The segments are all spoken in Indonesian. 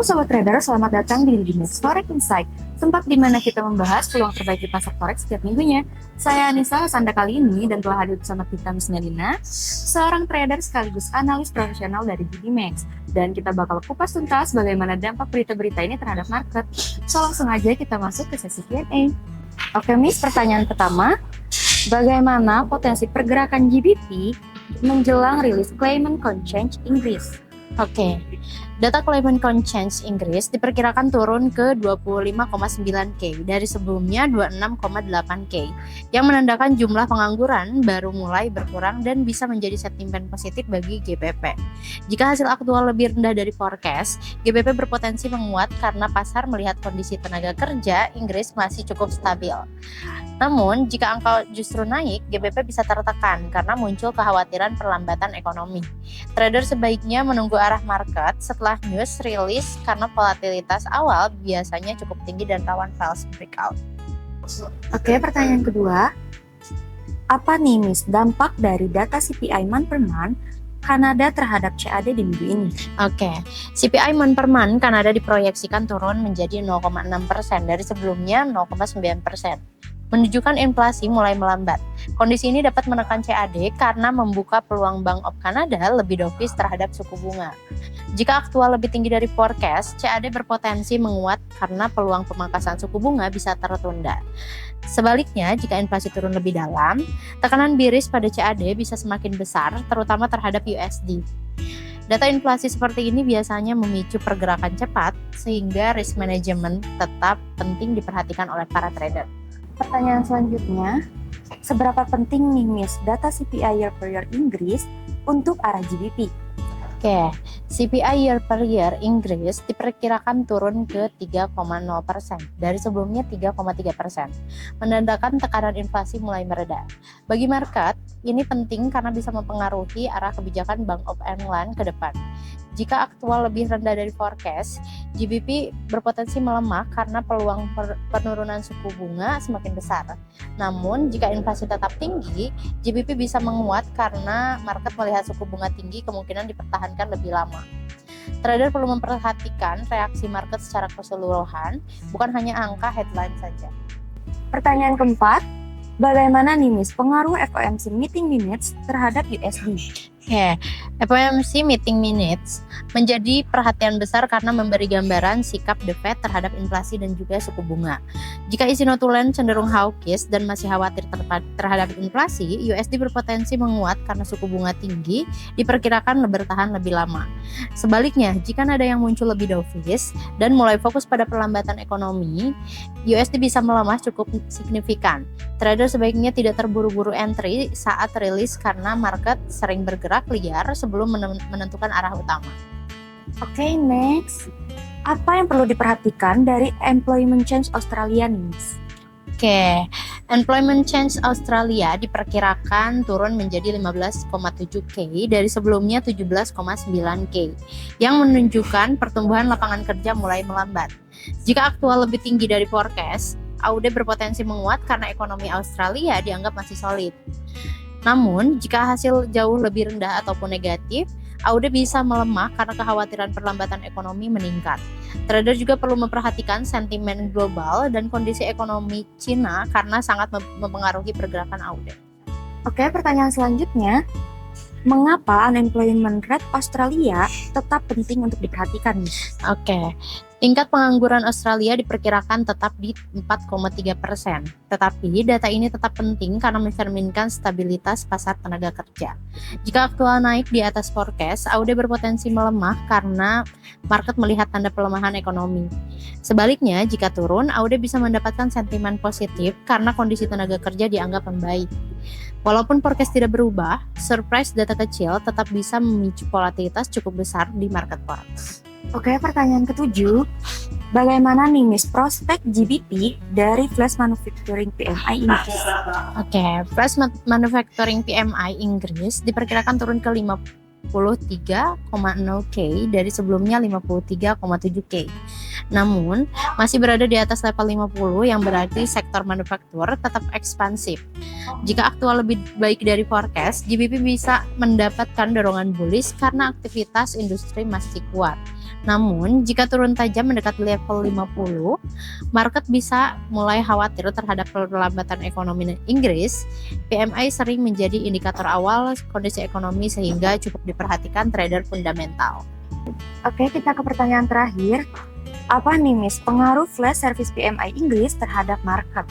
Halo Sobat Trader, selamat datang di Dimas Forex Insight, tempat di mana kita membahas peluang terbaik di pasar forex setiap minggunya. Saya Anissa Sanda kali ini dan telah hadir bersama kita Miss Nelina, seorang trader sekaligus analis profesional dari GDMax. Dan kita bakal kupas tuntas bagaimana dampak berita-berita ini terhadap market. So langsung aja kita masuk ke sesi Q&A. Oke Miss, pertanyaan pertama, bagaimana potensi pergerakan GBP menjelang rilis Claimant Conchange Inggris? Oke, data Claimant Conchange Inggris diperkirakan turun ke 25,9K dari sebelumnya 26,8K, yang menandakan jumlah pengangguran baru mulai berkurang dan bisa menjadi sentimen positif bagi GBP. Jika hasil aktual lebih rendah dari forecast, GBP berpotensi menguat karena pasar melihat kondisi tenaga kerja Inggris masih cukup stabil. Namun, jika angka justru naik, GBP bisa tertekan karena muncul kekhawatiran perlambatan ekonomi. Trader sebaiknya menunggu arah market setelah news release karena volatilitas awal biasanya cukup tinggi dan rawan false breakout. Oke, pertanyaan kedua. Apa nih Miss dampak dari data CPI month per month Kanada terhadap CAD di minggu ini? Oke, CPI month per month Kanada diproyeksikan turun menjadi 0,6% dari sebelumnya 0,9%. Menunjukkan inflasi mulai melambat. Kondisi ini dapat menekan CAD karena membuka peluang Bank of Canada lebih dovish terhadap suku bunga. Jika aktual lebih tinggi dari forecast, CAD berpotensi menguat karena peluang pemangkasan suku bunga bisa tertunda. Sebaliknya, jika inflasi turun lebih dalam, tekanan bearish pada CAD bisa semakin besar, terutama terhadap USD. Data inflasi seperti ini biasanya memicu pergerakan cepat, sehingga risk management tetap penting diperhatikan oleh para trader. Pertanyaan selanjutnya, seberapa penting nih Miss data CPI year per year Inggris untuk arah GBP? Oke, CPI year per year Inggris diperkirakan turun ke 3,0% dari sebelumnya 3,3%, menandakan tekanan inflasi mulai mereda. Bagi market, ini penting karena bisa mempengaruhi arah kebijakan Bank of England ke depan. Jika aktual lebih rendah dari forecast, GBP berpotensi melemah karena peluang penurunan suku bunga semakin besar. Namun, jika inflasi tetap tinggi, GBP bisa menguat karena market melihat suku bunga tinggi kemungkinan dipertahankan lebih lama. Trader perlu memperhatikan reaksi market secara keseluruhan, bukan hanya angka headline saja. Pertanyaan keempat, bagaimana nih Miss pengaruh FOMC meeting minutes terhadap USD? Oke, FOMC meeting minutes menjadi perhatian besar karena memberi gambaran sikap The Fed terhadap inflasi dan juga suku bunga. Jika isi notulen cenderung hawkish dan masih khawatir terhadap inflasi, USD berpotensi menguat karena suku bunga tinggi diperkirakan bertahan lebih lama. Sebaliknya, jika nada yang muncul lebih dovish dan mulai fokus pada perlambatan ekonomi, USD bisa melemah cukup signifikan. Trader sebaiknya tidak terburu-buru entry saat rilis karena market sering bergerak liar sebelum menentukan arah utama. Oke, next. Apa yang perlu diperhatikan dari employment change Australia nih, Miss? Oke, employment change Australia diperkirakan turun menjadi 15,7K dari sebelumnya 17,9K, yang menunjukkan pertumbuhan lapangan kerja mulai melambat. Jika aktual lebih tinggi dari forecast, AUD berpotensi menguat karena ekonomi Australia dianggap masih solid. Namun, jika hasil jauh lebih rendah ataupun negatif, AUD bisa melemah karena kekhawatiran perlambatan ekonomi meningkat. Trader juga perlu memperhatikan sentimen global dan kondisi ekonomi Cina karena sangat mempengaruhi pergerakan AUD. Oke, pertanyaan selanjutnya, mengapa unemployment rate Australia tetap penting untuk diperhatikan, Miss? Oke, tingkat pengangguran Australia diperkirakan tetap di 4,3%. Tetapi data ini tetap penting karena mencerminkan stabilitas pasar tenaga kerja. Jika aktual naik di atas forecast, AUD berpotensi melemah karena market melihat tanda pelemahan ekonomi. Sebaliknya, jika turun, AUD bisa mendapatkan sentimen positif karena kondisi tenaga kerja dianggap membaik. Walaupun forecast tidak berubah, surprise data kecil tetap bisa memicu volatilitas cukup besar di market forex. Oke, pertanyaan ketujuh, bagaimana nih Miss prospek GBP dari Flash Manufacturing PMI Inggris? Oke, Flash Manufacturing PMI Inggris diperkirakan turun ke 53,0K dari sebelumnya 53,7K. Namun, masih berada di atas level 50 yang berarti sektor manufaktur tetap ekspansif. Jika aktual lebih baik dari forecast, GBP bisa mendapatkan dorongan bullish karena aktivitas industri masih kuat. Namun, jika turun tajam mendekat level 50, market bisa mulai khawatir terhadap perlambatan ekonomi Inggris. PMI sering menjadi indikator awal kondisi ekonomi sehingga cukup diperhatikan trader fundamental. Oke, kita ke pertanyaan terakhir. Apa nih, Miss, pengaruh flash service PMI Inggris terhadap market?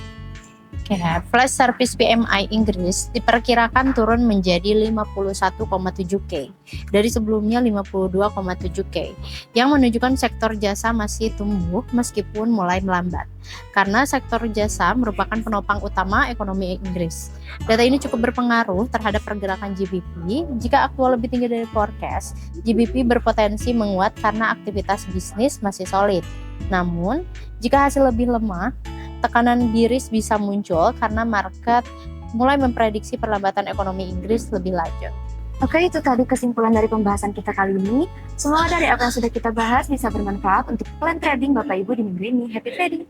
Flash service PMI Inggris diperkirakan turun menjadi 51,7K dari sebelumnya 52,7K, yang menunjukkan sektor jasa masih tumbuh meskipun mulai melambat, karena sektor jasa merupakan penopang utama ekonomi Inggris. Data ini cukup berpengaruh terhadap pergerakan GBP. Jika aktual lebih tinggi dari forecast, GBP berpotensi menguat karena aktivitas bisnis masih solid. Namun, jika hasil lebih lemah, tekanan bearish bisa muncul karena market mulai memprediksi perlambatan ekonomi Inggris lebih lanjut. Oke, itu tadi kesimpulan dari pembahasan kita kali ini. Semoga dari apa yang sudah kita bahas bisa bermanfaat untuk plan trading Bapak Ibu di minggu ini. Happy trading!